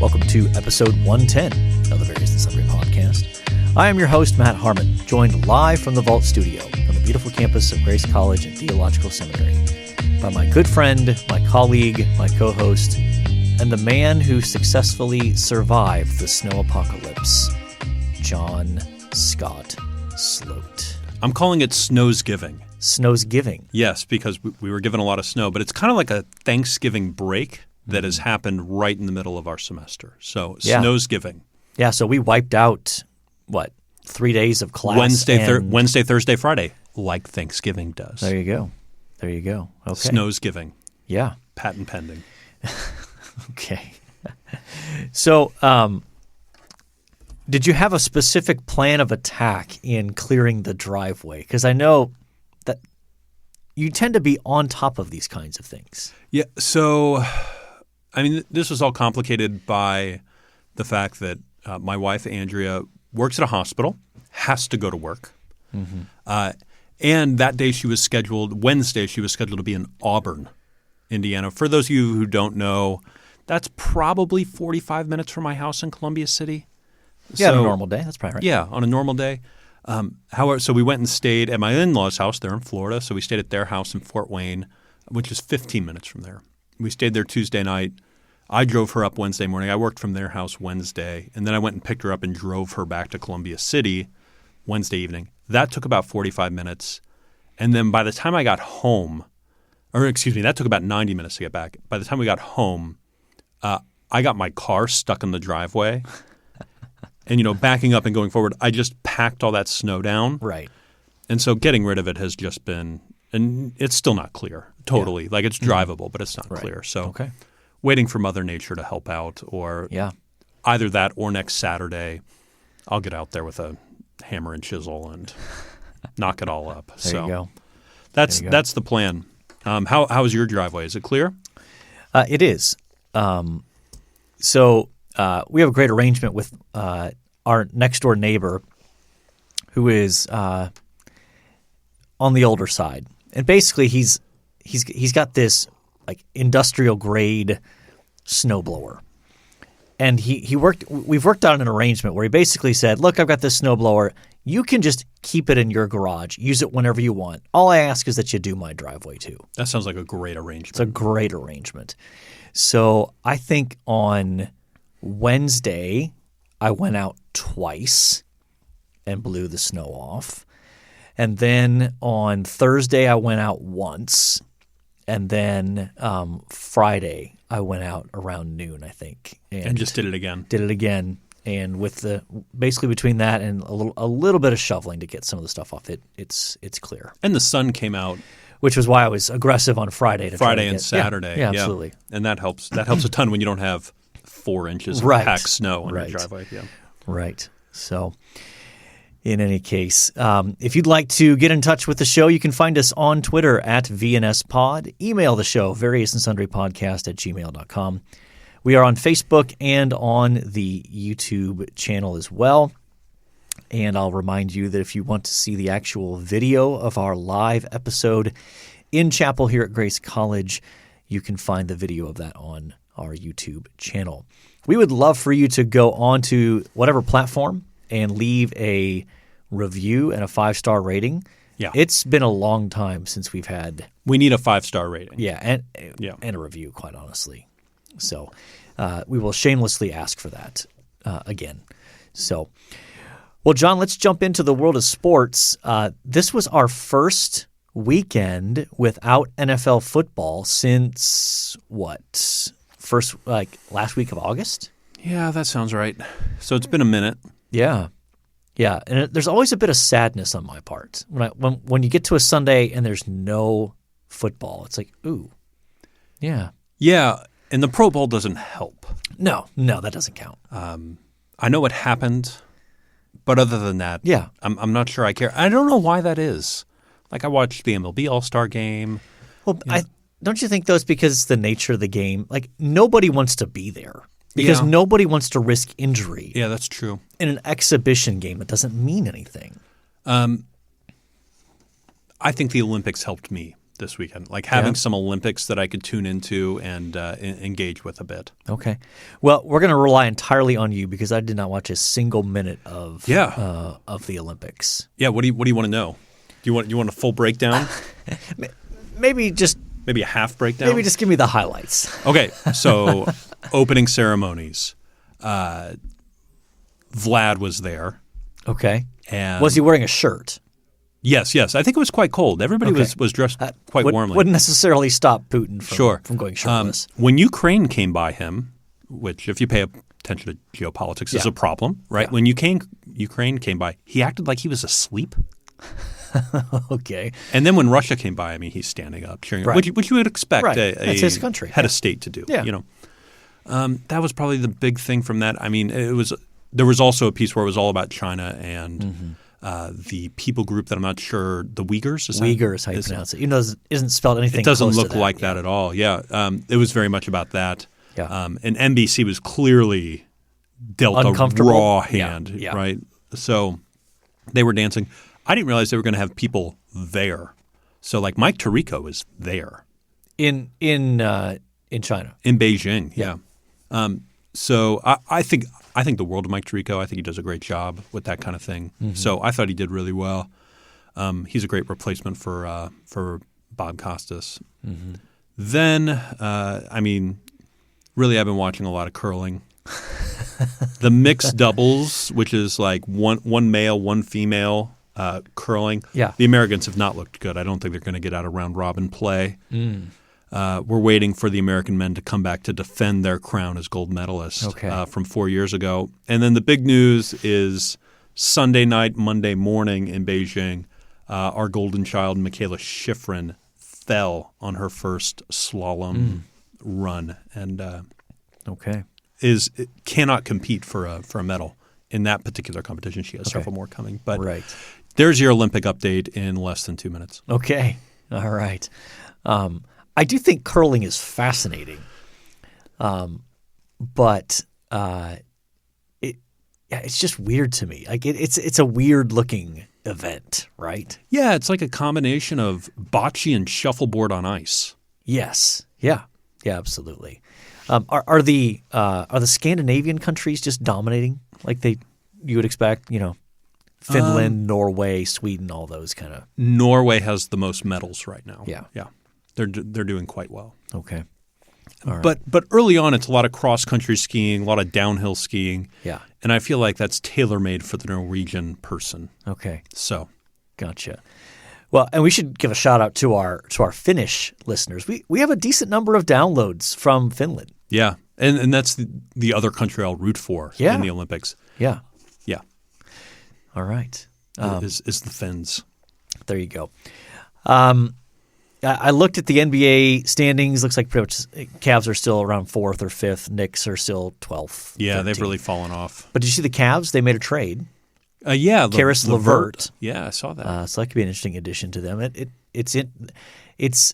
Welcome to episode 110 of the Various and Sundry podcast. I am your host, Matt Harmon, joined live from the Vault Studio on the beautiful campus of Grace College and Theological Seminary by my good friend, my colleague, my co-host, and the man who successfully survived the snow apocalypse, John Scott Sloat. I'm calling it Snowsgiving. Snowsgiving. Yes, because we were given a lot of snow, but it's kind of like a Thanksgiving break that has happened right in the middle of our semester. So Snowsgiving. Yeah, so we wiped out, 3 days of class? Wednesday, Thursday, Friday, like Thanksgiving does. There you go. Okay. Snowsgiving. Yeah. Patent pending. Okay. So did you have a specific plan of attack in clearing the driveway? Because I know that you tend to be on top of these kinds of things. Yeah. So, this was all complicated by the fact that my wife, Andrea, works at a hospital, has to go to work. Mm-hmm. And that day Wednesday, she was scheduled to be in Auburn, Indiana. For those of you who don't know, that's probably 45 minutes from my house in Columbia City. Yeah, on a normal day. That's probably right. Yeah, on a normal day. However, so we went and stayed at my in-laws' house there in Florida. So we stayed at their house in Fort Wayne, which is 15 minutes from there. We stayed there Tuesday night. I drove her up Wednesday morning. I worked from their house Wednesday. And then I went and picked her up and drove her back to Columbia City Wednesday evening. That took about 45 minutes. And then by the time I got home – that took about 90 minutes to get back. By the time we got home, I got my car stuck in the driveway. And, backing up and going forward, I just packed all that snow down. Right. And so getting rid of it has just been – and it's still not clear totally. Yeah. Like it's drivable, but it's not clear. So waiting for Mother Nature to help out or either that or next Saturday I'll get out there with a hammer and chisel and knock it all up. There you go. That's the plan. How is your driveway? Is it clear? It is. So we have a great arrangement with our next door neighbor, who is on the older side, and basically he's got this like industrial grade snowblower, and we've worked out an arrangement where he basically said, "Look, I've got this snowblower. You can just keep it in your garage, use it whenever you want. All I ask is that you do my driveway too." That sounds like a great arrangement. It's a great arrangement. So I think on Wednesday I went out twice and blew the snow off. And then on Thursday I went out once. And then Friday I went out around noon, I think. And just did it again. And with basically between that and a little bit of shoveling to get some of the stuff off, it's clear. And the sun came out, which was why I was aggressive on Friday. And Saturday. Yeah, absolutely. And that helps. That helps a ton when you don't have 4 inches of packed snow on your driveway. Yeah. Right. So, in any case, if you'd like to get in touch with the show, you can find us on Twitter at VNSPod. Email the show, variousandsundarypodcast@gmail.com. We are on Facebook and on the YouTube channel as well. And I'll remind you that if you want to see the actual video of our live episode in chapel here at Grace College, you can find the video of that on our YouTube channel. We would love for you to go on to whatever platform and leave a review and a 5-star rating. Yeah. It's been a long time since we've had – we need a 5-star rating. Yeah, and a review, quite honestly. So we will shamelessly ask for that again. So, well, John, let's jump into the world of sports. This was our first weekend without NFL football since what? Last week of August? Yeah, that sounds right. So it's been a minute. Yeah. Yeah, and there's always a bit of sadness on my part. When you get to a Sunday and there's no football, it's like, ooh. Yeah. Yeah, and the Pro Bowl doesn't help. No, that doesn't count. I know what happened, but other than that, I'm not sure I care. I don't know why that is. Like I watched the MLB All-Star Game. Well, don't you think though it's because it's the nature of the game? Like nobody wants to be there because nobody wants to risk injury. Yeah, that's true. In an exhibition game, it doesn't mean anything. I think the Olympics helped me this weekend, like having some Olympics that I could tune into and engage with a bit. Okay. Well, we're going to rely entirely on you because I did not watch a single minute of the Olympics. Yeah. What do you want to know? Do you want a full breakdown? Maybe a half breakdown? Maybe just give me the highlights. Okay. So opening ceremonies. Vlad was there. Okay. And was he wearing a shirt? Yes. I think it was quite cold. Everybody was dressed quite warmly. Wouldn't necessarily stop Putin from going shirtless. When Ukraine came by him, which if you pay attention to geopolitics is a problem, right? Yeah. When Ukraine came by, he acted like he was asleep. Okay. And then when Russia came by, I mean, he's standing up, cheering, Right. which you would expect That's his country. head of state to do. Yeah. That was probably the big thing from that. I mean, there was also a piece where it was all about China and the people group that I'm not sure, the Uyghurs. Uyghurs, how you pronounce it. It isn't spelled anything. It doesn't close look to that. like that at all. Yeah. It was very much about that. Yeah. And NBC was clearly dealt a raw hand, Yeah. right? So they were dancing. I didn't realize they were going to have people there. So like Mike Tirico is there. In China. In Beijing, yeah. So I think the world of Mike Tirico. I think he does a great job with that kind of thing. Mm-hmm. So I thought he did really well. He's a great replacement for Bob Costas. Mm-hmm. Then, really, I've been watching a lot of curling. The mixed doubles, which is like one male, one female curling. Yeah. The Americans have not looked good. I don't think they're going to get out of round robin play. We're waiting for the American men to come back to defend their crown as gold medalists from 4 years ago. And then the big news is Sunday night, Monday morning in Beijing, our golden child, Michaela Schifrin, fell on her first slalom run and cannot compete for a medal in that particular competition. She has several more coming. But there's your Olympic update in less than 2 minutes. Okay. All right. I do think curling is fascinating, but it's just weird to me. Like it's a weird looking event, right? Yeah, it's like a combination of bocce and shuffleboard on ice. Yes. Yeah. Yeah. Absolutely. Are the Scandinavian countries just dominating like you would expect? Finland, Norway, Sweden, all those kind of. Norway has the most medals right now. Yeah. They're doing quite well. Okay. All right. But early on, it's a lot of cross-country skiing, a lot of downhill skiing. Yeah. And I feel like that's tailor-made for the Norwegian person. Okay. So. Gotcha. Well, and we should give a shout-out to our Finnish listeners. We have a decent number of downloads from Finland. Yeah. And that's the other country I'll root for in the Olympics. Yeah. Yeah. All right. Is the Finns. There you go. I looked at the NBA standings. Looks like pretty much Cavs are still around 4th or 5th. Knicks are still 12th. Yeah, 13th. they've really fallen off. But did you see the Cavs? They made a trade. Karis LeVert. Yeah, I saw that. So that could be an interesting addition to them. It's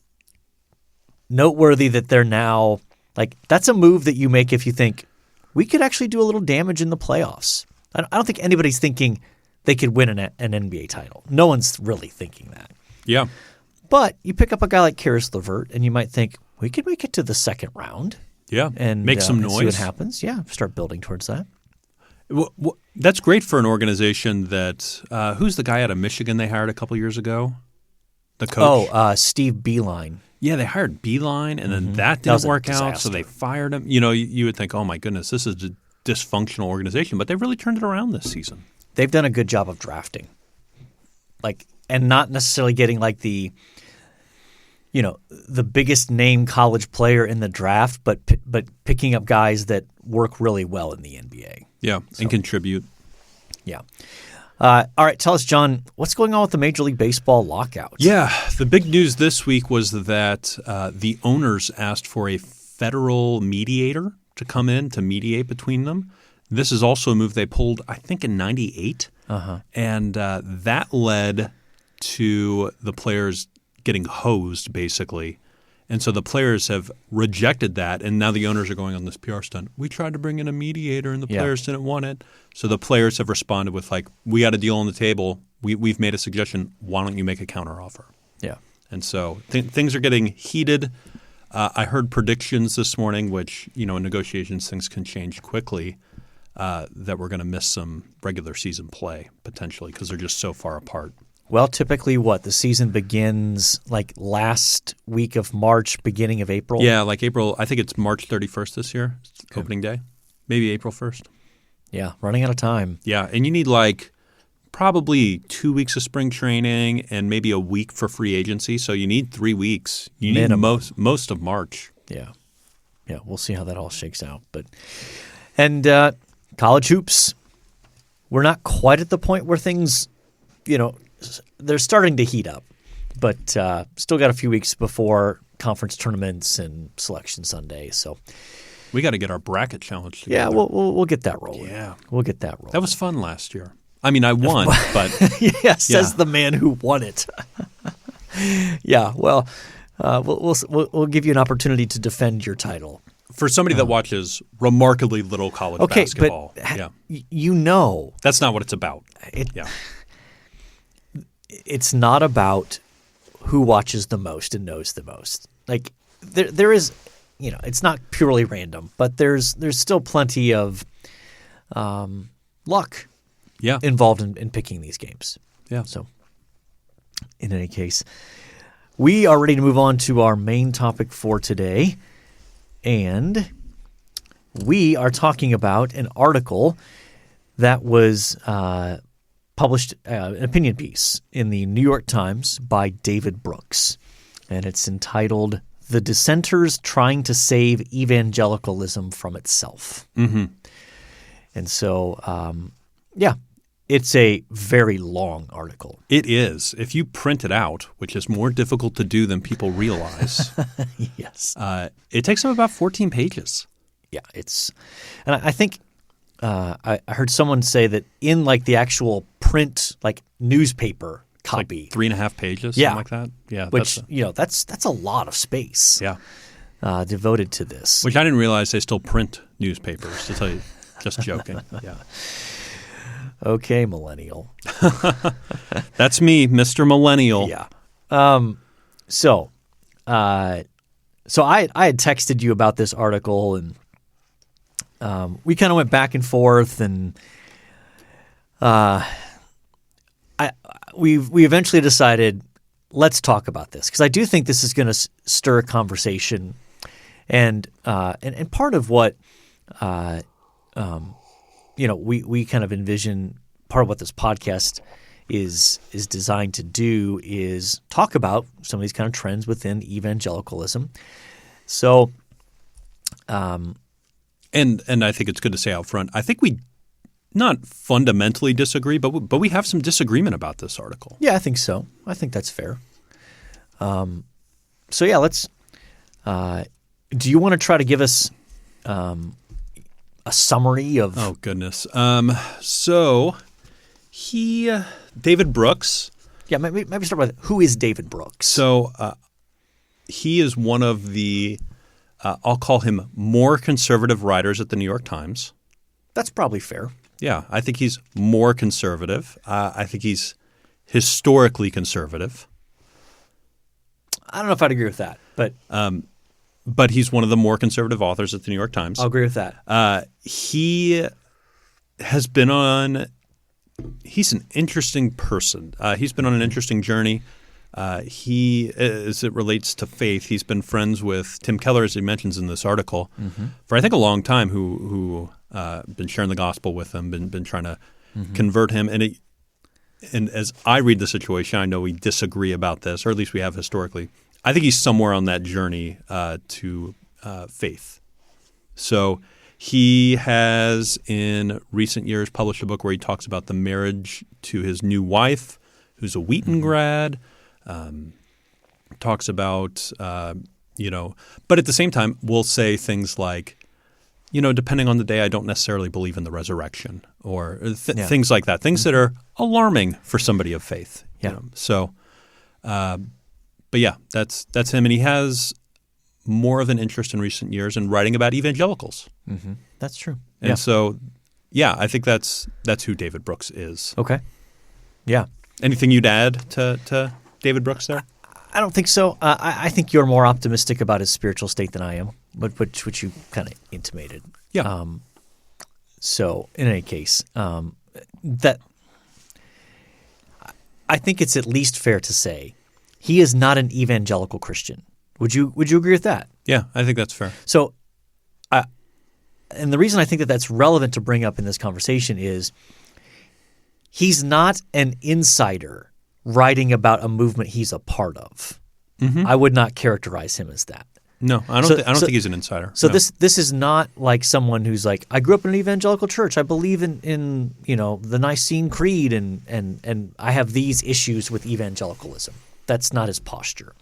noteworthy that they're now like that's a move that you make if you think we could actually do a little damage in the playoffs. I don't think anybody's thinking they could win an NBA title. No one's really thinking that. Yeah. But you pick up a guy like Karis LeVert, and you might think we could make it to the second round. Yeah, and make some and noise. See what happens. Yeah, start building towards that. Well, that's great for an organization that who's the guy out of Michigan they hired a couple years ago? The coach. Steve Beilein. Yeah, they hired Beilein, and then that didn't work out, so they fired him. You would think, oh my goodness, this is a dysfunctional organization, but they really turned it around this season. They've done a good job of drafting, and not necessarily getting the biggest name college player in the draft, but picking up guys that work really well in the NBA. Yeah, and contribute. Yeah. All right, tell us, John, what's going on with the Major League Baseball lockout? Yeah, the big news this week was that the owners asked for a federal mediator to come in to mediate between them. This is also a move they pulled, I think, in '98, and that led to the players getting hosed, basically. And so the players have rejected that, and now the owners are going on this PR stunt. We tried to bring in a mediator, and the players didn't want it. So the players have responded with we got a deal on the table. We've made a suggestion. Why don't you make a counteroffer? Yeah. And so things are getting heated. I heard predictions this morning, which, in negotiations, things can change quickly, that we're going to miss some regular season play potentially because they're just so far apart. Well, typically the season begins like last week of March, beginning of April? Yeah, like April. I think it's March 31st this year, opening day. Maybe April 1st. Yeah, running out of time. Yeah, and you need probably 2 weeks of spring training and maybe a week for free agency. So you need 3 weeks. You need most of March. Yeah. Yeah, we'll see how that all shakes out. And college hoops, we're not quite at the point where things, they're starting to heat up. But still got a few weeks before conference tournaments and Selection Sunday. So we got to get our bracket challenge together. Yeah, we'll get that rolling. Yeah. We'll get that rolling. That was fun last year. I mean, I won, but yeah, says the man who won it. Yeah, well, we'll give you an opportunity to defend your title. For somebody that watches remarkably little college basketball, but that's not what it's about. It's not about who watches the most and knows the most. Like there is, it's not purely random, but there's still plenty of luck. Yeah. Involved in picking these games. Yeah. So, in any case, we are ready to move on to our main topic for today. And we are talking about an article that was published, an opinion piece in the New York Times by David Brooks. And it's entitled, "The Dissenters Trying to Save Evangelicalism from Itself." Mm-hmm. And so, it's a very long article. It is. If you print it out, which is more difficult to do than people realize, yes, it takes them about 14 pages. Yeah, and I think I heard someone say that in the actual print newspaper copy, it's 3.5 pages, something like that. Yeah, which that's a lot of space. Yeah, devoted to this. Which I didn't realize they still print newspapers. To tell you, just joking. Yeah. Okay, millennial. That's me, Mr. Millennial. Yeah. So I had texted you about this article, and we kind of went back and forth, and we eventually decided, let's talk about this, because I do think this is going to stir a conversation, and part of what we kind of envision, part of what this podcast is designed to do is talk about some of these kind of trends within evangelicalism. So, and I think it's good to say out front, I think we not fundamentally disagree, but we have some disagreement about this article. Yeah, I think so. I think that's fair. So yeah, let's. Do you want to try to give us a summary of? Oh goodness. So David Brooks. Yeah, maybe start with who is David Brooks. So he is one of the I'll call him more conservative writers at the New York Times. That's probably fair. Yeah, I think he's more conservative. I think he's historically conservative. I don't know if I'd agree with that, but he's one of the more conservative authors at the New York Times. I'll agree with that. He has been on – he's an interesting person. He's been on an interesting journey. He, as it relates to faith, he's been friends with Tim Keller, as he mentions in this article, for I think a long time, who been sharing the gospel with him, been trying to convert him. And as I read the situation, I know we disagree about this, or at least we have historically. I think he's somewhere on that journey to faith. So he has, in recent years, published a book where he talks about the marriage to his new wife, who's a Wheaton grad. Talks about, but at the same time, we'll say things like, depending on the day, I don't necessarily believe in the resurrection, or things like that, things that are alarming for somebody of faith. Yeah. So, but yeah, that's him, and he has more of an interest in recent years in writing about evangelicals. Mm-hmm. That's true. And so, yeah, I think that's who David Brooks is. Okay. Yeah. Anything you'd add to David Brooks there? I don't think so. I think you're more optimistic about his spiritual state than I am, which you kind of intimated. Yeah. So in any case, that I think it's at least fair to say he is not an evangelical Christian. Would you agree with that? Yeah, I think that's fair. So, and the reason I think that that's relevant to bring up in this conversation is he's not an insider writing about a movement he's a part of. Mm-hmm. I would not characterize him as that. No, I don't think he's an insider. So no. this is not like someone who's like, I grew up in an evangelical church. I believe in the Nicene Creed and I have these issues with evangelicalism. That's not his posture.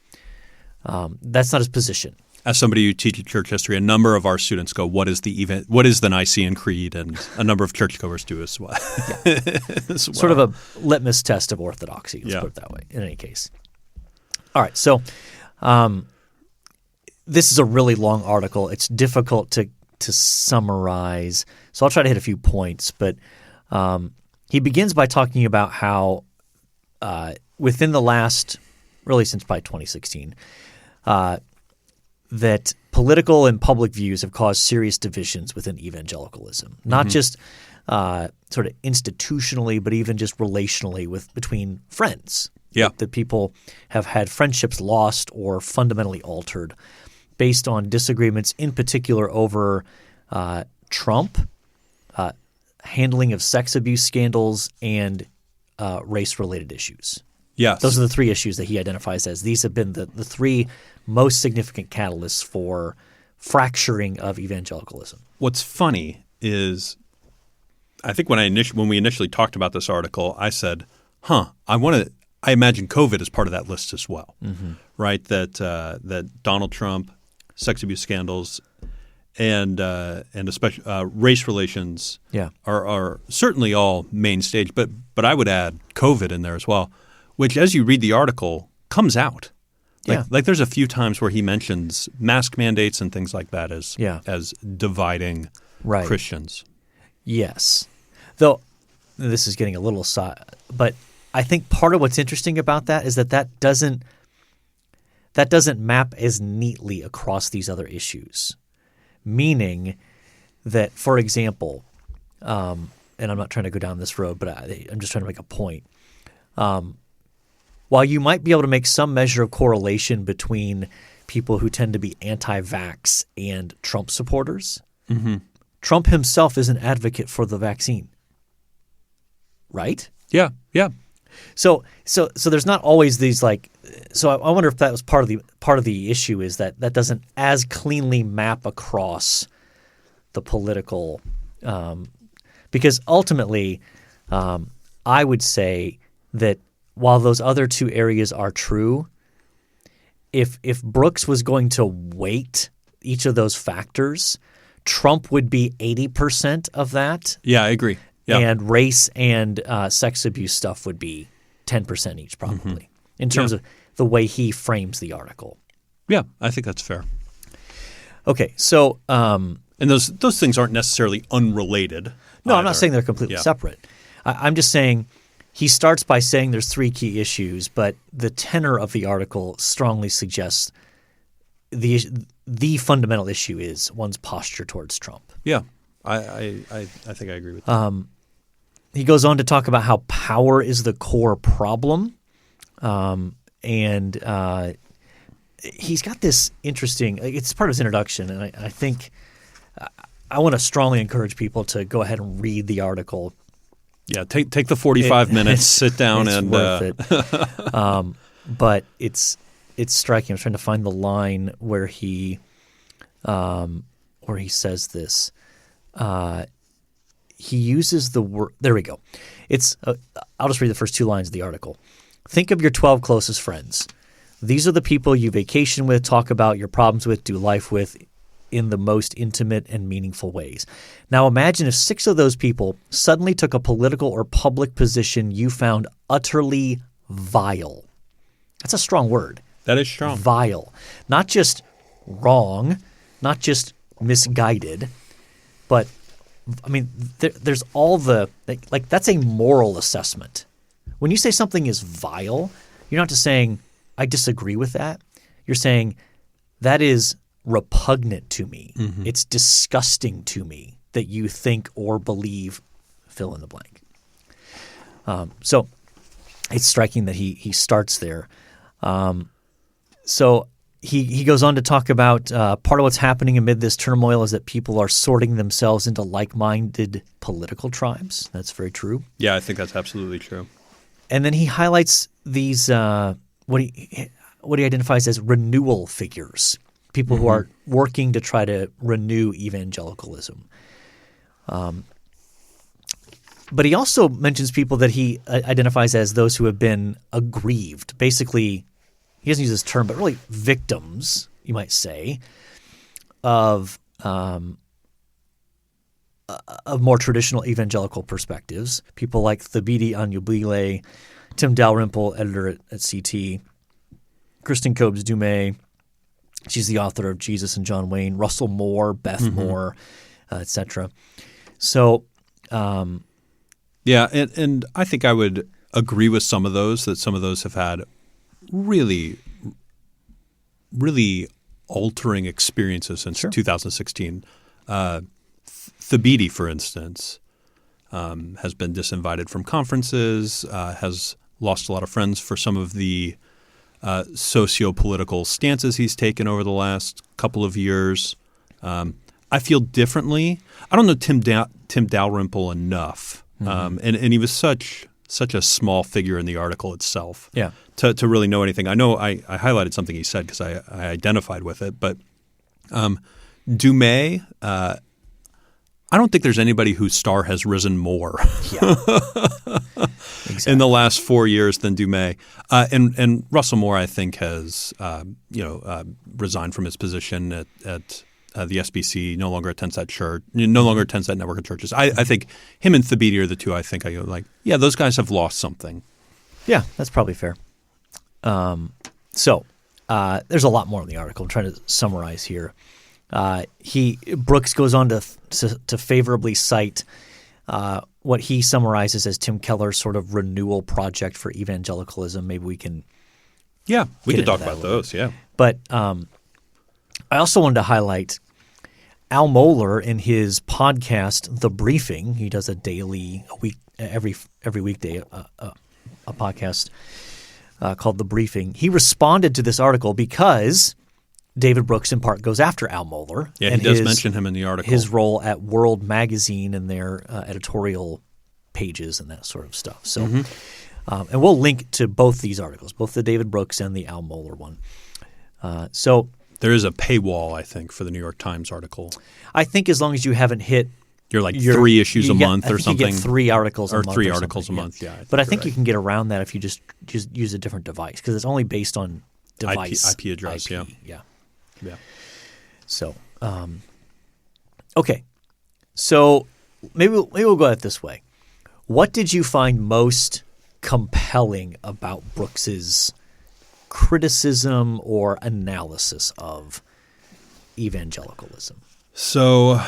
That's not his position. As somebody who teaches church history, a number of our students go, "What is the Nicene Creed?" And a number of churchgoers do as well. Yeah. As well. Sort of a litmus test of orthodoxy. Let's put it that way. In any case, all right. So, this is a really long article. It's difficult to summarize. So I'll try to hit a few points. But he begins by talking about how within the last, really since probably 2016. That political and public views have caused serious divisions within evangelicalism, not just sort of institutionally, but even just relationally between friends. Yeah. That people have had friendships lost or fundamentally altered based on disagreements, in particular over Trump, handling of sex abuse scandals, and race-related issues. Yes. Those are the three issues that he identifies as these have been the three most significant catalysts for fracturing of evangelicalism. What's funny is I think when we initially talked about this article, I said, I imagine COVID is part of that list as well, right? That Donald Trump, sex abuse scandals, and especially race relations are certainly all main stage, but I would add COVID in there as well, which as you read the article comes out. Like there's a few times where he mentions mask mandates and things like that as dividing Christians. Yes. Though this is getting a little side, but I think part of what's interesting about that is that doesn't map as neatly across these other issues. Meaning that, for example, and I'm not trying to go down this road, but I'm just trying to make a point. While you might be able to make some measure of correlation between people who tend to be anti-vax and Trump supporters, Trump himself is an advocate for the vaccine, right? Yeah. So there's not always these like. So I wonder if that was part of the issue is that doesn't as cleanly map across the political, because ultimately, I would say that. While those other two areas are true, if Brooks was going to weight each of those factors, Trump would be 80% of that. Yeah, I agree. Yeah. And race and sex abuse stuff would be 10% each probably in terms of the way he frames the article. Yeah, I think that's fair. Okay, so and those things aren't necessarily unrelated. No, I'm not saying they're completely separate. I'm just saying he starts by saying there's three key issues, but the tenor of the article strongly suggests the fundamental issue is one's posture towards Trump. Yeah, I think I agree with that. He goes on to talk about how power is the core problem, and he's got this interesting – it's part of his introduction, and I think I want to strongly encourage people to go ahead and read the article. Yeah, take the 45 minutes, sit down, and worth it. But it's striking. I'm trying to find the line where he says this. He uses the word. There we go. It's. I'll just read the first two lines of the article. Think of your 12 closest friends. These are the people you vacation with, talk about your problems with, do life with, in the most intimate and meaningful ways. Now imagine if 6 of those people suddenly took a political or public position you found utterly vile. That's a strong word. That is strong. Vile. Not just wrong, not just misguided, but I mean there's all the – like that's a moral assessment. When you say something is vile, you're not just saying I disagree with that. You're saying that is repugnant to me. Mm-hmm. It's disgusting to me that you think or believe fill in the blank. So it's striking that he starts there. So he goes on to talk about part of what's happening amid this turmoil is that people are sorting themselves into like-minded political tribes. That's very true. Yeah, I think that's absolutely true. And then he highlights these what he identifies as renewal figures, people who are working to try to renew evangelicalism. But he also mentions people that he identifies as those who have been aggrieved. Basically, he doesn't use this term, but really victims, you might say, of more traditional evangelical perspectives. People like Thabiti Anyabwile, Tim Dalrymple, editor at CT, Kristen Cobes-Dume, she's the author of Jesus and John Wayne, Russell Moore, Beth Moore, etc. So yeah, and I think I would agree with some of those, that some of those have had really, really altering experiences since 2016. Thabiti, for instance, has been disinvited from conferences, has lost a lot of friends for some of the socio-political stances he's taken over the last couple of years. I feel differently. I don't know Tim Dalrymple enough, and he was such a small figure in the article itself to really know anything. I know I highlighted something he said because I identified with it, but Dume, I don't think there's anybody whose star has risen more in the last 4 years than Dume. And Russell Moore, I think, has resigned from his position at the SBC, no longer attends that church, no longer attends that network of churches. I think him and Thabiti are the two I think I go like, yeah, those guys have lost something. Yeah, that's probably fair. So there's a lot more in the article. I'm trying to summarize here. Brooks goes on to favorably cite what he summarizes as Tim Keller's sort of renewal project for evangelicalism. Maybe we can we could talk about those. Yeah, but I also wanted to highlight Al Mohler in his podcast, The Briefing. He does every weekday a podcast called The Briefing. He responded to this article because David Brooks in part goes after Al Mohler. Yeah, he does mention him in the article. His role at World Magazine and their editorial pages and that sort of stuff. So, and we'll link to both these articles, both the David Brooks and the Al Mohler one. So there is a paywall, I think, for the New York Times article. I think as long as you haven't hit you're like 3 issues a month or something. You get 3 articles a month. Or 3 articles a month, yeah. But I think you can get around that if you just use a different device because it's only based on device. IP address, Yeah. Yeah. So, okay. So maybe we'll go at it this way. What did you find most compelling about Brooks's criticism or analysis of evangelicalism? So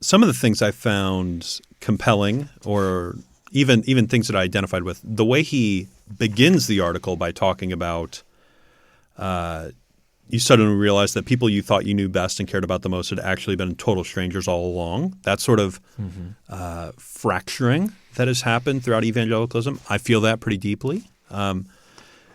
some of the things I found compelling or even things that I identified with, the way he begins the article by talking about you suddenly realize that people you thought you knew best and cared about the most had actually been total strangers all along. That sort of fracturing that has happened throughout evangelicalism, I feel that pretty deeply. And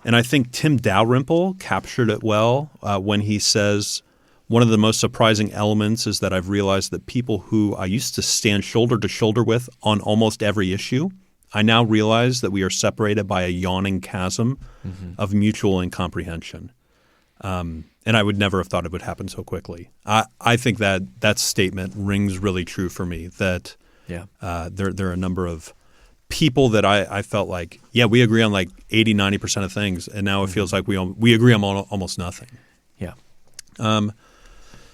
I think Tim Dalrymple captured it well when he says, one of the most surprising elements is that I've realized that people who I used to stand shoulder to shoulder with on almost every issue, I now realize that we are separated by a yawning chasm of mutual incomprehension. And I would never have thought it would happen so quickly. I think that statement rings really true for me, that there are a number of people that I felt like, we agree on like 80, 90% of things, and now it feels like we agree on almost nothing. Yeah.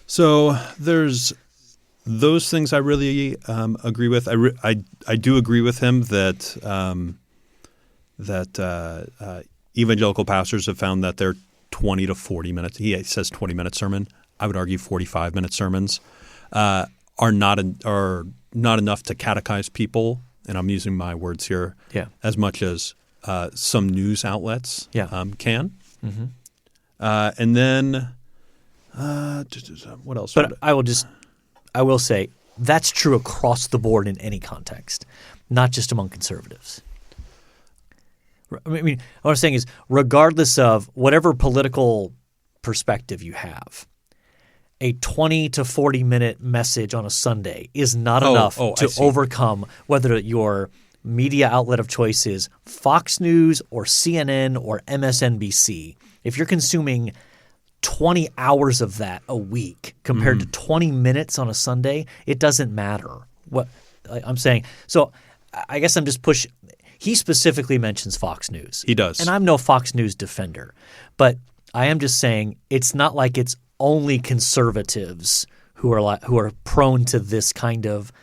So there's those things I really agree with. I do agree with him that evangelical pastors have found that their 20 to 40 minutes – he says 20-minute sermon. I would argue 45-minute sermons are not enough to catechize people, and I'm using my words here, as much as some news outlets can. And then what else? But I will say that's true across the board in any context, not just among conservatives. I mean, what I'm saying is, regardless of whatever political perspective you have, a 20 to 40-minute message on a Sunday is not enough to overcome whether your media outlet of choice is Fox News or CNN or MSNBC. If you're consuming 20 hours of that a week compared to 20 minutes on a Sunday, it doesn't matter. What I'm saying. So I guess I'm just pushing. He specifically mentions Fox News. He does. And I'm no Fox News defender. But I am just saying it's not like it's only conservatives who are prone to this kind of,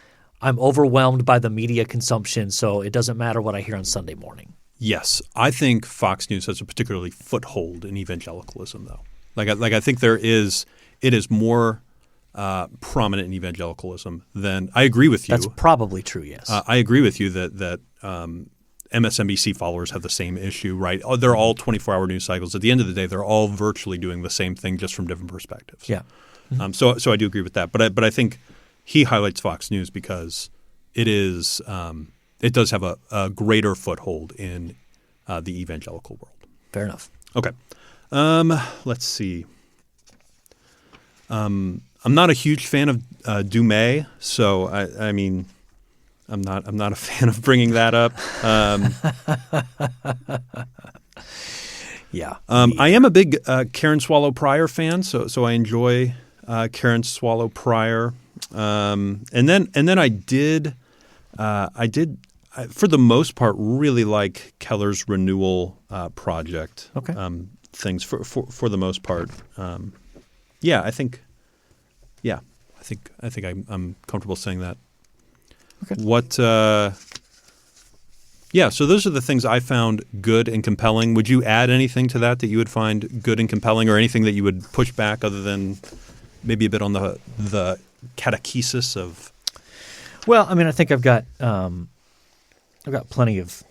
I'm overwhelmed by the media consumption, so it doesn't matter what I hear on Sunday morning. Yes. I think Fox News has a particularly foothold in evangelicalism, though. Like I think it is more prominent in evangelicalism than – I agree with you. That's probably true, yes. I agree with you that MSNBC followers have the same issue, right? They're all 24-hour news cycles. At the end of the day, they're all virtually doing the same thing, just from different perspectives. Yeah. So I do agree with that. But I think he highlights Fox News because it does have a greater foothold in the evangelical world. Fair enough. Okay. Let's see. I'm not a huge fan of Dumais, so I mean – I'm not a fan of bringing that up. Yeah. I am a big Karen Swallow Prior fan, so I enjoy Karen Swallow Prior. And then I did for the most part really like Keller's renewal project. Okay. Things for the most part. I think I'm comfortable saying that. Okay. So those are the things I found good and compelling. Would you add anything to that you would find good and compelling, or anything that you would push back other than maybe a bit on the catechesis of? Well, I mean, I think I've got plenty of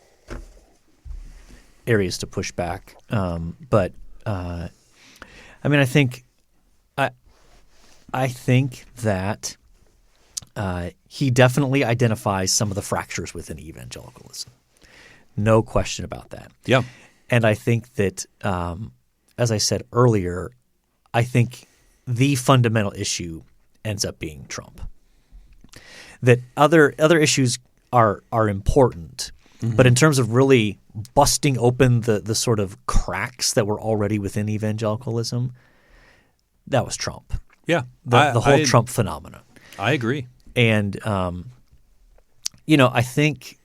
areas to push back, but I mean, I think that he definitely identifies some of the fractures within evangelicalism. No question about that. Yeah. And I think that, as I said earlier, I think the fundamental issue ends up being Trump. That other issues are important, but in terms of really busting open the sort of cracks that were already within evangelicalism, that was Trump. Yeah. The whole Trump phenomenon. I agree. And I think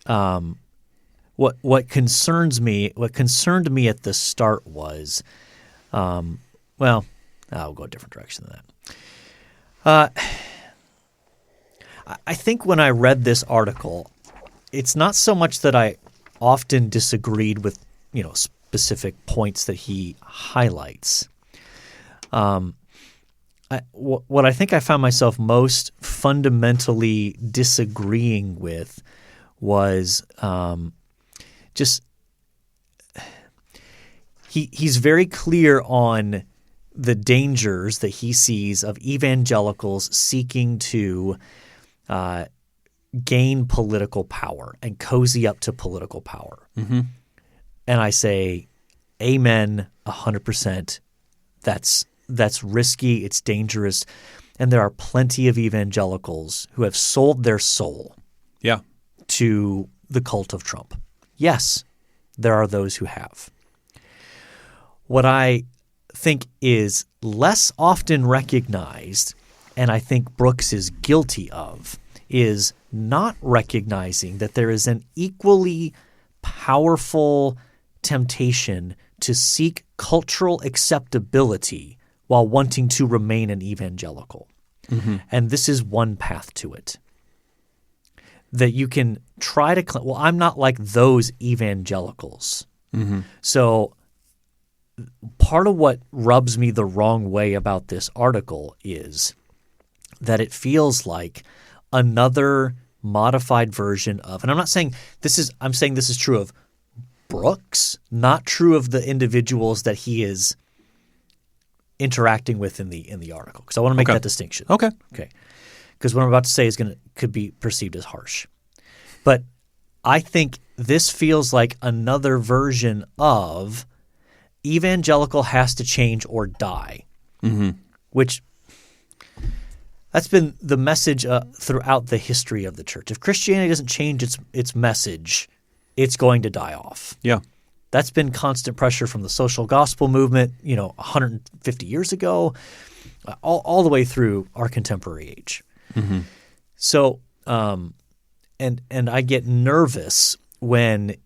what concerned me at the start was, I'll go a different direction than that. I think when I read this article, it's not so much that I often disagreed with specific points that he highlights. What I think I found myself most fundamentally disagreeing with was he's very clear on the dangers that he sees of evangelicals seeking to gain political power and cozy up to political power. Mm-hmm. And I say, amen, 100%. That's risky. It's dangerous. And there are plenty of evangelicals who have sold their soul to the cult of Trump. Yes, there are those who have. What I think is less often recognized, and I think Brooks is guilty of, is not recognizing that there is an equally powerful temptation to seek cultural acceptability while wanting to remain an evangelical. Mm-hmm. And this is one path to it. That you can try to claim, well, I'm not like those evangelicals. Mm-hmm. So part of what rubs me the wrong way about this article is that it feels like another modified version of, and I'm not saying this is, I'm saying this is true of Brooks, not true of the individuals that he is interacting with in the article. Because I want to make that distinction. Okay. Because what I'm about to say could be perceived as harsh. But I think this feels like another version of evangelical has to change or die, which that's been the message throughout the history of the church. If Christianity doesn't change its message, it's going to die off. Yeah. That's been constant pressure from the social gospel movement, 150 years ago, all the way through our contemporary age. Mm-hmm. So, and I get nervous when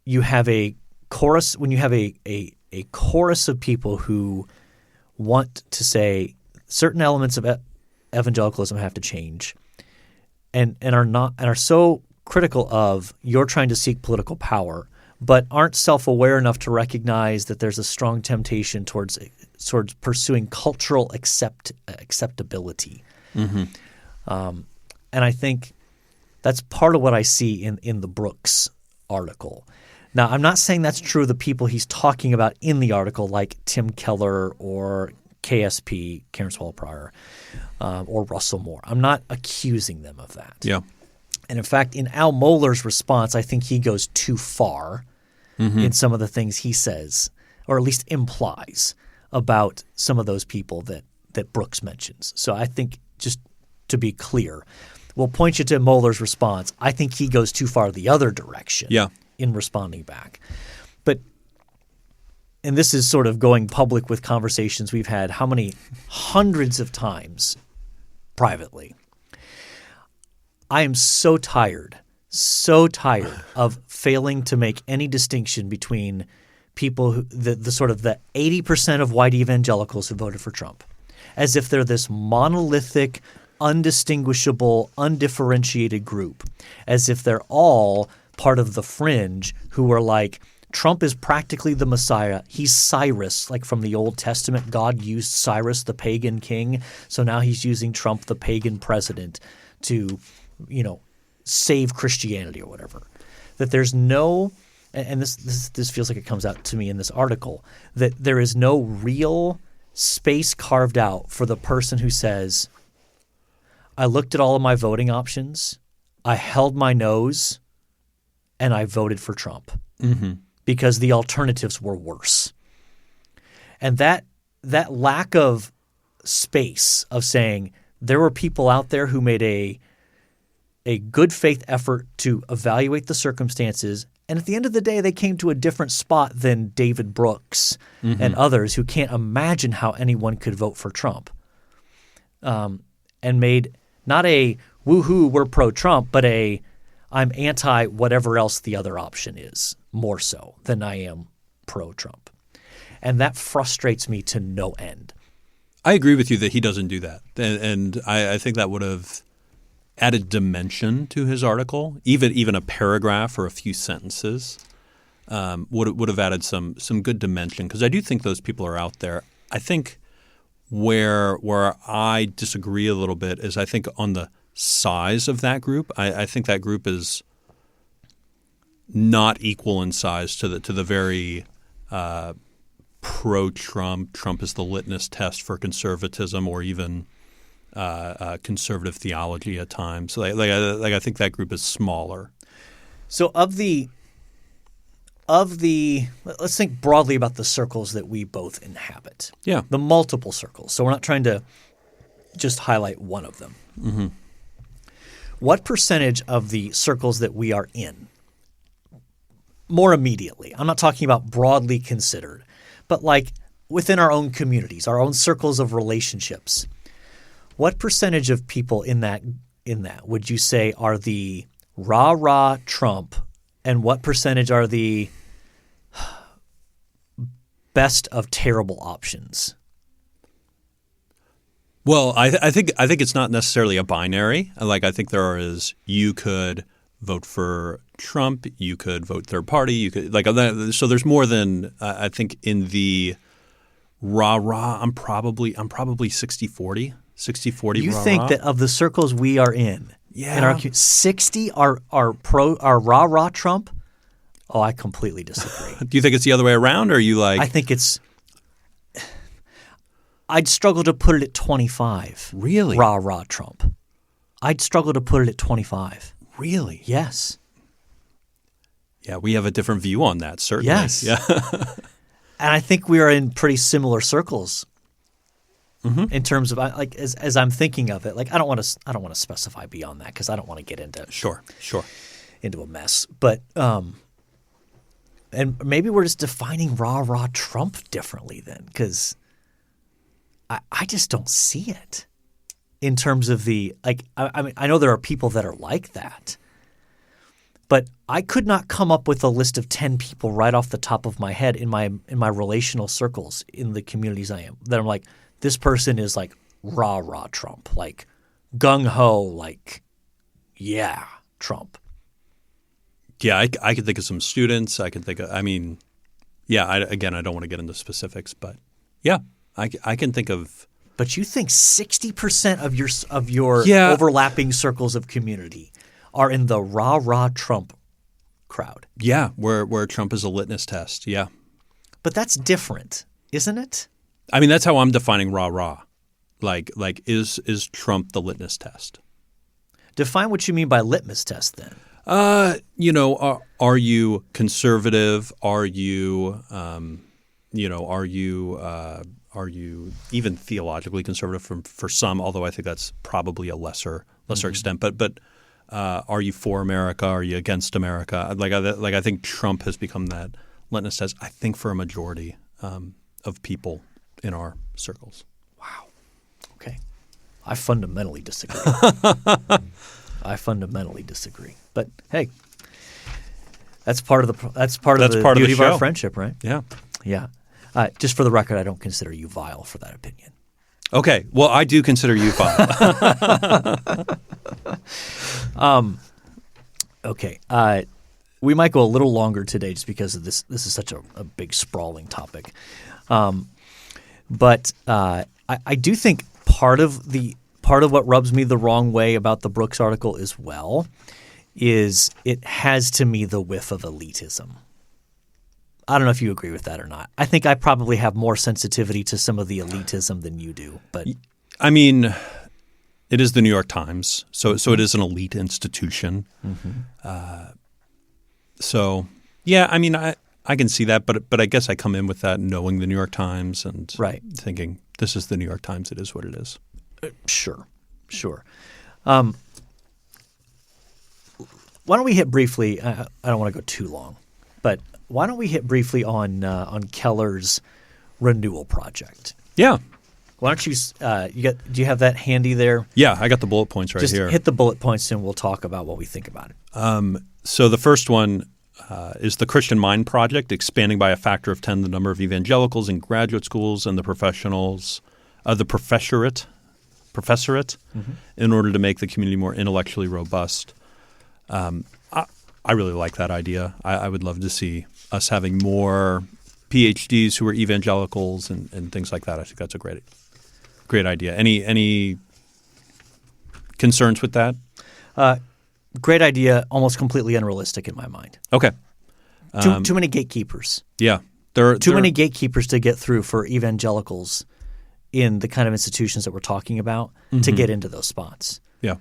you have a chorus of people who want to say certain elements of evangelicalism have to change, and are so critical of you're trying to seek political power, but aren't self-aware enough to recognize that there's a strong temptation towards pursuing cultural acceptability. Mm-hmm. And I think that's part of what I see in the Brooks article. Now, I'm not saying that's true of the people he's talking about in the article, like Tim Keller or KSP, Karen Swallow Prior, or Russell Moore. I'm not accusing them of that. Yeah. And in fact, in Al Mohler's response, I think he goes too far in some of the things he says, or at least implies about some of those people that Brooks mentions. So I think, just to be clear, we'll point you to Mohler's response. I think he goes too far the other direction in responding back. And this is sort of going public with conversations we've had how many hundreds of times privately. I am so tired of failing to make any distinction between people who the sort of the 80% of white evangelicals who voted for Trump, as if they're this monolithic, undistinguishable, undifferentiated group, as if they're all part of the fringe who are like, Trump is practically the Messiah. He's Cyrus, like from the Old Testament. God used Cyrus, the pagan king, so now he's using Trump, the pagan president, to save Christianity or whatever. That there's no – and this feels like it comes out to me in this article – that there is no real space carved out for the person who says, I looked at all of my voting options, I held my nose, and I voted for Trump because the alternatives were worse. And that lack of space of saying there were people out there who made a good faith effort to evaluate the circumstances, and at the end of the day, they came to a different spot than David Brooks and others who can't imagine how anyone could vote for Trump, and made not a woohoo, we're pro-Trump, but a I'm anti whatever else the other option is, more so than I am pro-Trump. And that frustrates me to no end. I agree with you that he doesn't do that. And I think that would have added dimension to his article. Even a paragraph or a few sentences would have added some good dimension, because I do think those people are out there. I think where I disagree a little bit is I think on the size of that group. I think that group is not equal in size to the very pro-Trump. Trump is the litmus test for conservatism, or even conservative theology at times. I think that group is smaller. So of the let's think broadly about the circles that we both inhabit. Yeah. The multiple circles. So we're not trying to just highlight one of them. Mm-hmm. What percentage of the circles that we are in, more immediately, I'm not talking about broadly considered, but like within our own communities, our own circles of relationships, what percentage of people in that would you say are the rah-rah Trump, and what percentage are the best of terrible options? Well, I think it's not necessarily a binary. I think you could vote for Trump, you could vote third party, you could so there's more than I think in the rah-rah. I'm probably 60-40. 60-40 You rah-rah. think that of the circles we are in Yeah. 60 are rah-rah Trump? Oh, I completely disagree. Do you think it's the other way around, or are you like? I think I'd struggle to put it at 25. Really? Rah, Trump. I'd struggle to put it at 25. Really? Yes. Yeah, we have a different view on that, certainly. Yes. Yeah. And I think we are in pretty similar circles in terms of like as I'm thinking of it. Like I don't want to specify beyond that because I don't want to get into Sure. into a mess. But and maybe we're just defining rah Trump differently then because I just don't see it in terms of the like. I mean, I know there are people that are like that. But I could not come up with a list of 10 people right off the top of my head in my relational circles in the communities I am that I'm like, this person is like rah Trump, like gung ho, like yeah Trump. Yeah, I could think of some students. I could think of. I mean, yeah. I don't want to get into specifics, but yeah, I can think of. But you think 60% of your overlapping circles of community are in the rah Trump crowd. Yeah, where Trump is a litmus test. Yeah. But that's different, isn't it? I mean, that's how I'm defining rah. Like is Trump the litmus test? Define what you mean by litmus test then. Are you conservative? Are you are you even theologically conservative for some, although I think that's probably a lesser extent, but are you for America? Are you against America? I think Trump has become that litmus test. I think for a majority of people in our circles. Wow. Okay. I fundamentally disagree. But hey, that's part of the beauty of our friendship, right? Yeah. Yeah. Just for the record, I don't consider you vile for that opinion. Okay. Well, I do consider you vile. Okay. We might go a little longer today just because of this. This is such a big sprawling topic. But I do think part of what rubs me the wrong way about the Brooks article as well is it has to me the whiff of elitism. I don't know if you agree with that or not. I think I probably have more sensitivity to some of the elitism than you do. But I mean, it is the New York Times, so it is an elite institution. Mm-hmm. So yeah, I mean, I can see that, but I guess I come in with that knowing the New York Times and thinking this is the New York Times. It is what it is. Sure. Why don't we hit briefly? I don't want to go too long, but why don't we hit briefly on Keller's renewal project? Yeah. Why don't you do you have that handy there? Yeah, I got the bullet points Just here. Hit the bullet points and we'll talk about what we think about it. So the first one is the Christian Mind Project, expanding by a factor of 10 the number of evangelicals in graduate schools and the professionals, the professorate, in order to make the community more intellectually robust. I really like that idea. I would love to see us having more PhDs who are evangelicals and things like that. I think that's a great idea. Any concerns with that? Great idea, almost completely unrealistic in my mind. Okay. Too many gatekeepers. Yeah. Too many gatekeepers to get through for evangelicals in the kind of institutions that we're talking about to get into those spots. Yeah.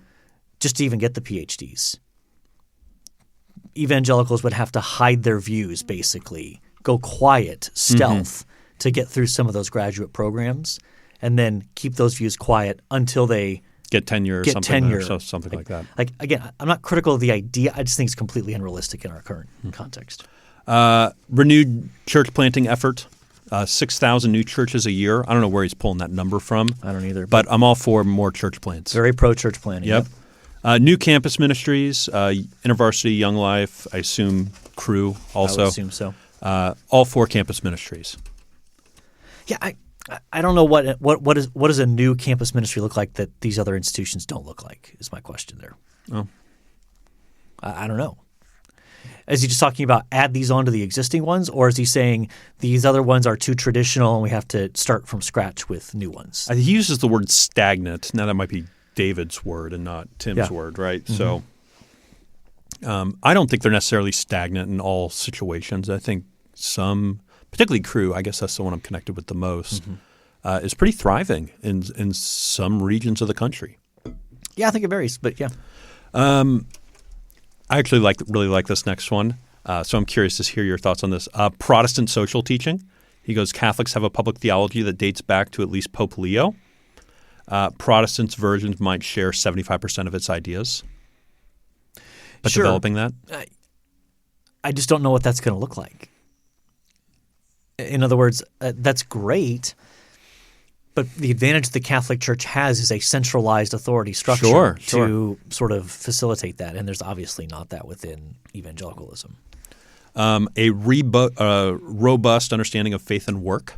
Just to even get the PhDs. Evangelicals would have to hide their views, basically, go quiet, stealth, to get through some of those graduate programs, and then keep those views quiet until they get tenure or something like that. Like again, I'm not critical of the idea. I just think it's completely unrealistic in our current context. Renewed church planting effort. 6,000 new churches a year. I don't know where he's pulling that number from. I don't either. But I'm all for more church plants. Very pro-church planting. Yep. New campus ministries, InterVarsity, Young Life, I assume Cru also. I would assume so. All four campus ministries. Yeah, I don't know what does a new campus ministry look like that these other institutions don't look like is my question there. Oh. I don't know. Is he just talking about add these on to the existing ones, or is he saying these other ones are too traditional and we have to start from scratch with new ones? He uses the word stagnant. Now that might be David's word and not Tim's word, right? Mm-hmm. So I don't think they're necessarily stagnant in all situations. I think some, particularly Crew, I guess that's the one I'm connected with the most, is pretty thriving in some regions of the country. Yeah, I think it varies, but yeah. I actually really like this next one, so I'm curious to hear your thoughts on this. Protestant social teaching. He goes, Catholics have a public theology that dates back to at least Pope Leo. Protestants' versions might share 75% of its ideas. But Sure. developing that? I just don't know what that's going to look like. In other words, that's great, but the advantage the Catholic Church has is a centralized authority structure to sort of facilitate that, and there's obviously not that within evangelicalism. A robust understanding of faith and work.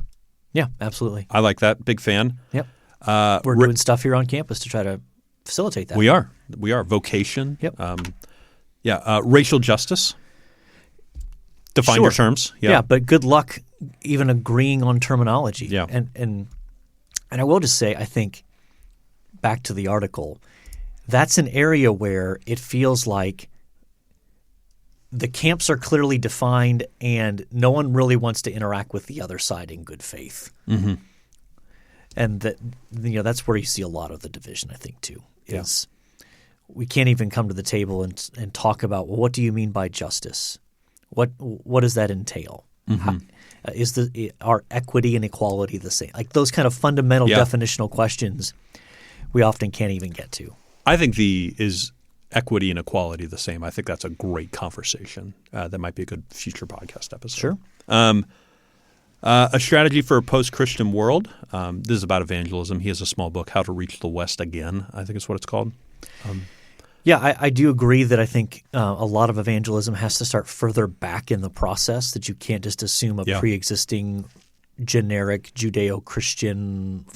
Yeah, absolutely. I like that. Big fan. Yep. We're doing stuff here on campus to try to facilitate that. We are. Vocation. Yep. Racial justice. Define your terms. Yeah, but good luck even agreeing on terminology. Yeah. And I will just say, I think, back to the article, that's an area where it feels like the camps are clearly defined and no one really wants to interact with the other side in good faith. Mm-hmm. And that's where you see a lot of the division, I think, too, is we can't even come to the table and talk about, well, what do you mean by justice? What does that entail? Mm-hmm. Are equity and equality the same? Like those kind of fundamental definitional questions we often can't even get to. I think is equity and equality the same? I think that's a great conversation. That might be a good future podcast episode. Sure. A strategy for a post-Christian world. This is about evangelism. He has a small book, How to Reach the West Again, I think is what it's called. I do agree that I think a lot of evangelism has to start further back in the process, that you can't just assume a pre-existing generic Judeo-Christian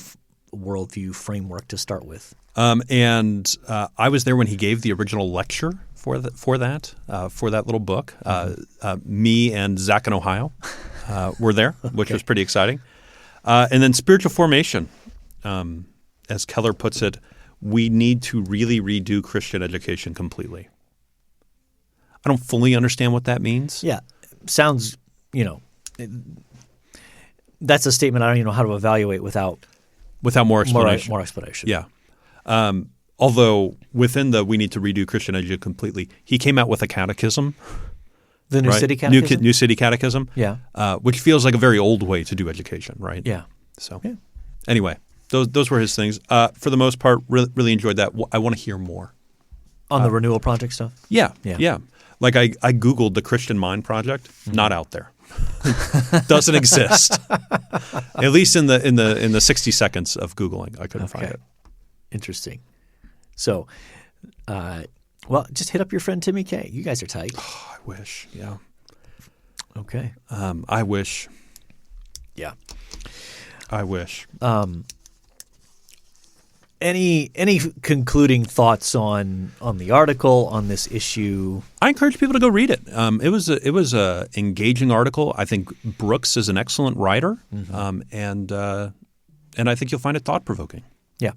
worldview framework to start with. And I was there when he gave the original lecture for that little book. Me and Zach in Ohio were there, which was pretty exciting. And then spiritual formation, as Keller puts it, we need to really redo Christian education completely. I don't fully understand what that means. Yeah. Sounds, that's a statement I don't even know how to evaluate without more explanation. More explanation. Yeah. Although within we need to redo Christian education completely, he came out with a catechism. The New City Catechism? New City Catechism. Yeah. Which feels like a very old way to do education, right? Yeah. So anyway, those were his things. For the most part, really enjoyed that. I want to hear more. On the Renewal Project stuff? Yeah. Like I Googled the Christian Mind Project, not out there. Doesn't exist. At least in the 60 seconds of Googling, I couldn't find it. Interesting. So, just hit up your friend Timmy K. You guys are tight. Oh, I wish. Yeah. Okay. I wish. Yeah. I wish. Any concluding thoughts on the article, on this issue? I encourage people to go read it. It was a engaging article. I think Brooks is an excellent writer, and I think you'll find it thought provoking. Yeah,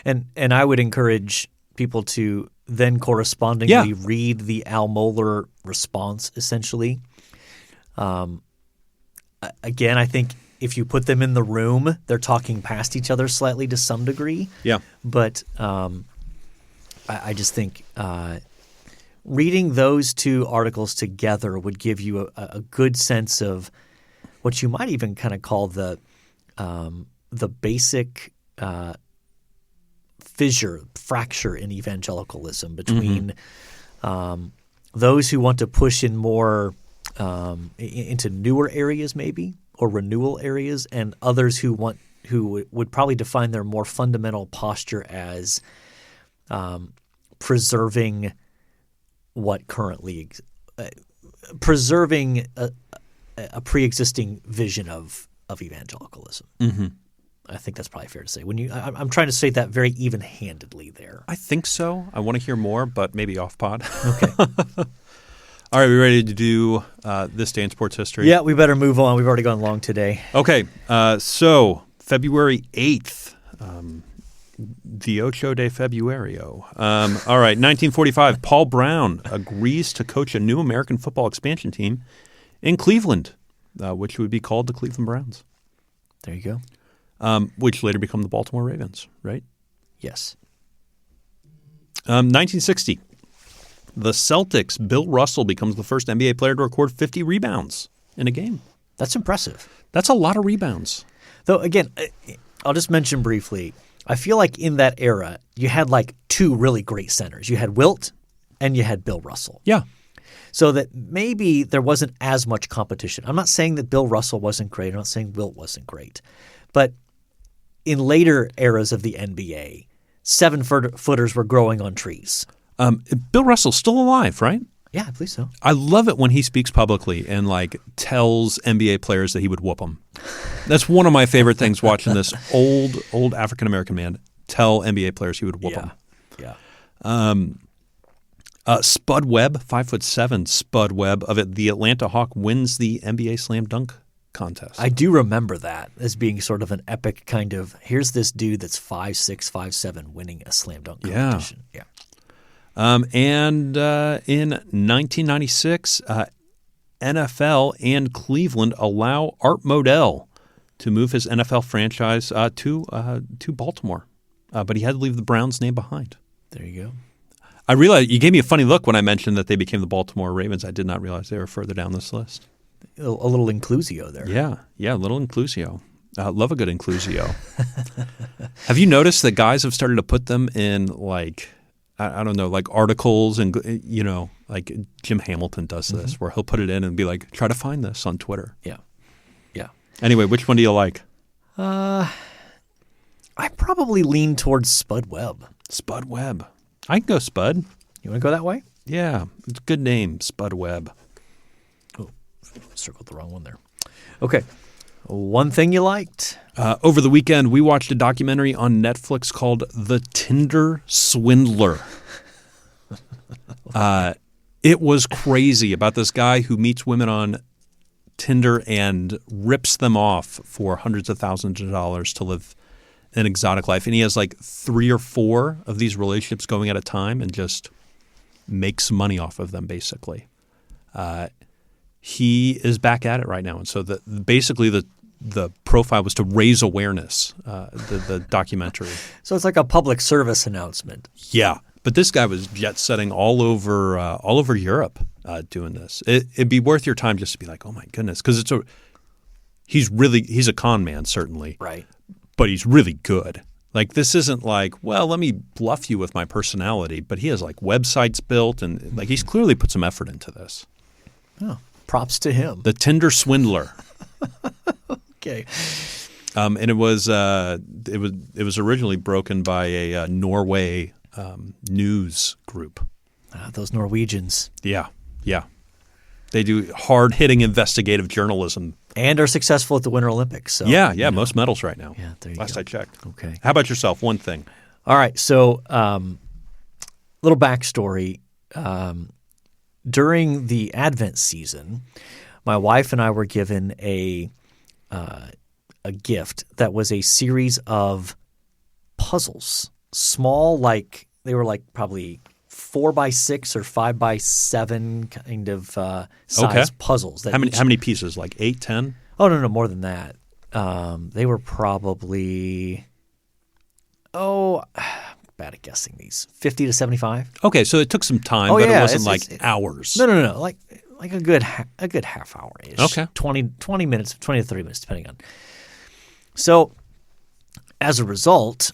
and I would encourage people to then correspondingly read the Al Mohler response. Essentially, again, I think if you put them in the room, they're talking past each other slightly to some degree. Yeah, but I just think reading those two articles together would give you a good sense of what you might even kind of call the basic fracture in evangelicalism between those who want to push in more into newer areas maybe or renewal areas, and others who would probably define their more fundamental posture as preserving what currently preserving a pre-existing vision of evangelicalism. Mm-hmm. I think that's probably fair to say. I'm trying to say that very even-handedly there. I think so. I want to hear more, but maybe off pod. Okay. All right, we ready to do This Day in Sports History? Yeah, we better move on. We've already gone long today. Okay, so February 8th The 8 de Februario. All right, 1945, Paul Brown agrees to coach a new American football expansion team in Cleveland, which would be called the Cleveland Browns. There you go. Which later become the Baltimore Ravens, right? Yes. 1960, the Celtics, Bill Russell becomes the first NBA player to record 50 rebounds in a game. That's impressive. That's a lot of rebounds. Though, again, I'll just mention briefly, I feel like in that era, you had like two really great centers. You had Wilt and you had Bill Russell. Yeah. So that maybe there wasn't as much competition. I'm not saying that Bill Russell wasn't great. I'm not saying Wilt wasn't great. But in later eras of the NBA, 7-footers were growing on trees. Bill Russell's still alive, right? Yeah, I believe so. I love it when he speaks publicly and like tells NBA players that he would whoop them. That's one of my favorite things, watching this old African-American man tell NBA players he would whoop them. Yeah. Spud Webb, 5'7", Spud Webb of the Atlanta Hawk wins the NBA slam dunk contest. I do remember that as being sort of an epic kind of, here's this dude that's 5'6", 5'7", winning a slam dunk competition. Yeah. And in 1996, NFL and Cleveland allow Art Modell to move his NFL franchise to Baltimore, but he had to leave the Browns name behind. There you go. I realized you gave me a funny look when I mentioned that they became the Baltimore Ravens. I did not realize they were further down this list. A little inclusio there. Yeah, a little inclusio. Love a good inclusio. Have you noticed that guys have started to put them in like, I don't know, like articles and, you know, like Jim Hamilton does this, where he'll put it in and be like, try to find this on Twitter. Yeah. Yeah. Anyway, which one do you like? I probably lean towards Spud Webb. Spud Webb. I can go Spud. You want to go that way? Yeah. It's a good name, Spud Webb. Oh, circled the wrong one there. Okay. One thing you liked? Over the weekend, we watched a documentary on Netflix called The Tinder Swindler. It was crazy about this guy who meets women on Tinder and rips them off for hundreds of thousands of dollars to live an exotic life. And he has like 3 or 4 of these relationships going at a time and just makes money off of them, basically. He is back at it right now. And so basically the profile was to raise awareness, the documentary. So it's like a public service announcement. Yeah. But this guy was jet setting all over Europe doing this. It'd be worth your time just to be like, oh my goodness, because he's a con man, certainly, right? But he's really good. Like, this isn't like, well, let me bluff you with my personality, but he has like websites built and like he's clearly put some effort into this. Oh, props to him. The Tinder Swindler. Okay. And it was originally broken by a Norway news group. Those Norwegians. Yeah. They do hard-hitting investigative journalism. And are successful at the Winter Olympics. So, yeah, most medals right now. Yeah, there you Last go. I checked. Okay. How about yourself? One thing. All right. So, little backstory. During the Advent season, my wife and I were given a gift that was a series of puzzles. Small, like they were like probably 4x6 or 5x7 kind of size puzzles. That how many pieces? Like 8, 10? Oh, no, more than that. They were probably, bad at guessing these, 50 to 75. Okay, so it took some time, but it wasn't like hours. No. Like a good half hour-ish. Okay. 20 minutes, 20 to 30 minutes, depending on. So as a result,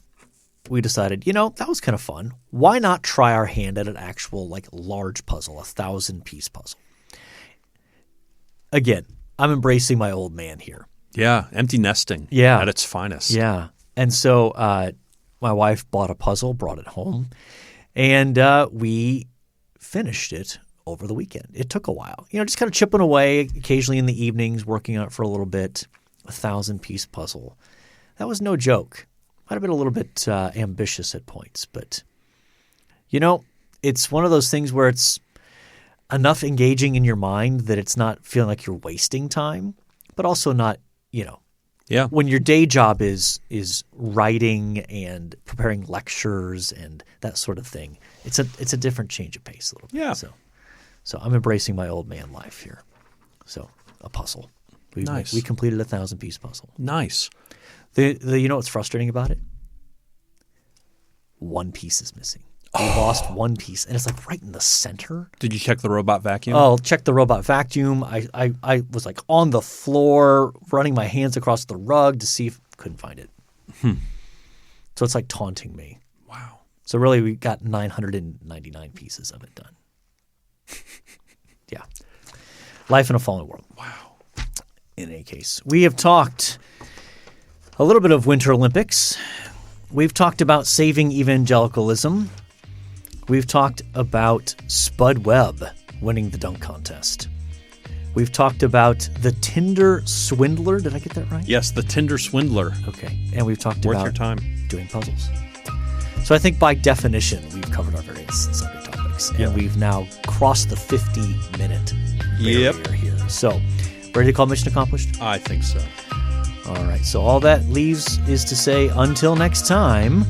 we decided, that was kind of fun. Why not try our hand at an actual like large puzzle, 1,000-piece puzzle? Again, I'm embracing my old man here. Yeah, empty nesting at its finest. Yeah. And so my wife bought a puzzle, brought it home, and we finished it over the weekend. It took a while. Just kind of chipping away occasionally in the evenings, working on it for a little bit. 1,000-piece puzzle. That was no joke. Might have been a little bit ambitious at points, but it's one of those things where it's enough engaging in your mind that it's not feeling like you're wasting time, but also not, Yeah. when your day job is writing and preparing lectures and that sort of thing, it's a different change of pace a little bit. Yeah. So I'm embracing my old man life here. So a puzzle. Nice. We completed a 1,000-piece puzzle. Nice. You know what's frustrating about it? One piece is missing. We lost one piece, and it's like right in the center. Did you check the robot vacuum? Oh, check the robot vacuum. I was like on the floor, running my hands across the rug to see if couldn't find it. So it's like taunting me. Wow. So really, we got 999 pieces of it done. Yeah. Life in a fallen world. Wow. In any case, we have talked a little bit of Winter Olympics. We've talked about saving evangelicalism. We've talked about Spud Webb winning the dunk contest. We've talked about the Tinder swindler. Did I get that right? Yes, the Tinder swindler. Okay. And we've talked Worth about your time. doing puzzles. So I think by definition, we've covered our various Sunday topics. And we've now crossed the 50-minute barrier here. So, ready to call mission accomplished? I think so. All right. So all that leaves is to say until next time,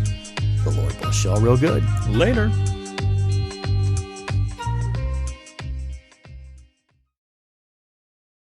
the Lord bless y'all real good. Later.